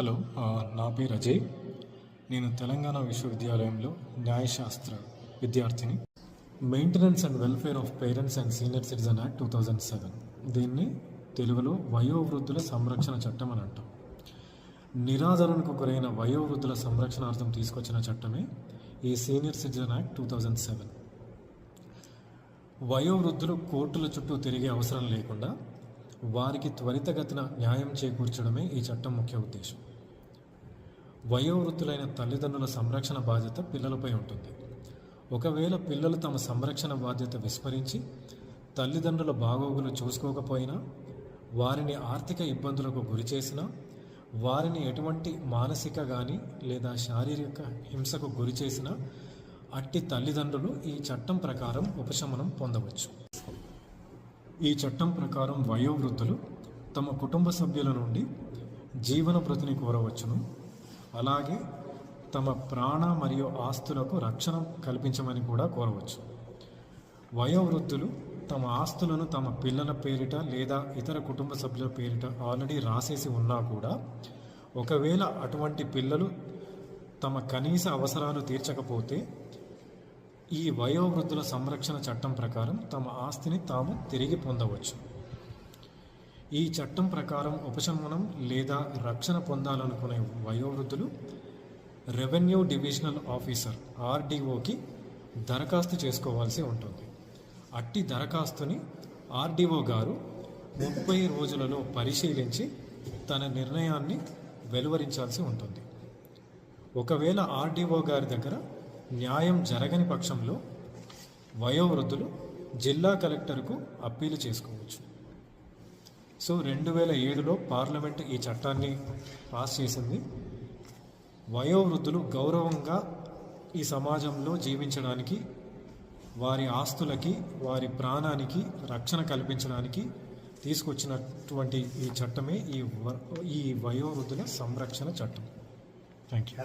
Hello, నా పేరు అజయ్. నేను తెలంగాణ విశ్వవిద్యాలయంలో న్యాయశాస్త్ర విద్యార్థిని. Maintenance and welfare of parents and senior citizen act 2007, దీన్ని తెలుగులో వయోవృద్ధుల సంరక్షణ చట్టం అని అంటాం. నిరాదరణకు గురైన వయోవృద్ధుల సంరక్షణార్థం తీసుకొచ్చిన చట్టమే ఈ సీనియర్ సిటిజన్ యాక్ట్ 2007. వయోవృద్ధులు కోర్టుల చుట్టూ తిరిగే అవసరం లేకుండా వారికి త్వరితగతిన న్యాయం చేకూర్చడమే ఈ చట్టం ముఖ్య ఉద్దేశం. వయోవృద్ధులైన తల్లిదండ్రుల సంరక్షణ బాధ్యత పిల్లలపై ఉంటుంది. ఒకవేళ పిల్లలు తమ సంరక్షణ బాధ్యత విస్మరించి తల్లిదండ్రుల బాగోగులు చూసుకోకపోయినా, వారిని ఆర్థిక ఇబ్బందులకు గురి చేసినా, వారిని ఎటువంటి మానసిక కానీ లేదా శారీరక హింసకు గురి చేసినా అట్టి తల్లిదండ్రులు ఈ చట్టం ప్రకారం ఉపశమనం పొందవచ్చు. ఈ చట్టం ప్రకారం వయోవృద్ధులు తమ కుటుంబ సభ్యుల నుండి జీవన భృతిని కోరవచ్చును. అలాగే తమ ప్రాణ మరియు ఆస్తులకు రక్షణ కల్పించమని కూడా కోరవచ్చు. వయోవృద్ధులు తమ ఆస్తులను తమ పిల్లల పేరిట లేదా ఇతర కుటుంబ సభ్యుల పేరిట ఆల్రెడీ రాసేసి ఉన్నా కూడా, ఒకవేళ అటువంటి పిల్లలు తమ కనీస అవసరాలు తీర్చకపోతే ఈ వయోవృద్ధుల సంరక్షణ చట్టం ప్రకారం తమ ఆస్తిని తాము తిరిగి పొందవచ్చు. ఈ చట్టం ప్రకారం ఉపశమనం లేదా రక్షణ పొందాలనుకునే వయోవృద్ధులు రెవెన్యూ డివిజనల్ ఆఫీసర్ ఆర్డీఓకి దరఖాస్తు చేసుకోవాల్సి ఉంటుంది. అట్టి దరఖాస్తుని ఆర్డీఓ గారు 30 రోజులలో పరిశీలించి తన నిర్ణయాన్ని వెలువరించాల్సి ఉంటుంది. ఒకవేళ ఆర్డీఓ గారి దగ్గర న్యాయం జరగని పక్షంలో వయోవృద్ధులు జిల్లా కలెక్టర్కు అప్పీలు చేసుకోవచ్చు. సో 2007లో పార్లమెంట్ ఈ చట్టాన్ని పాస్ చేసింది. వయోవృద్ధులు గౌరవంగా ఈ సమాజంలో జీవించడానికి, వారి ఆస్తులకి, వారి ప్రాణానికి రక్షణ కల్పించడానికి తీసుకొచ్చినటువంటి ఈ చట్టమే ఈ వయోవృద్ధుల సంరక్షణ చట్టం. Thank you.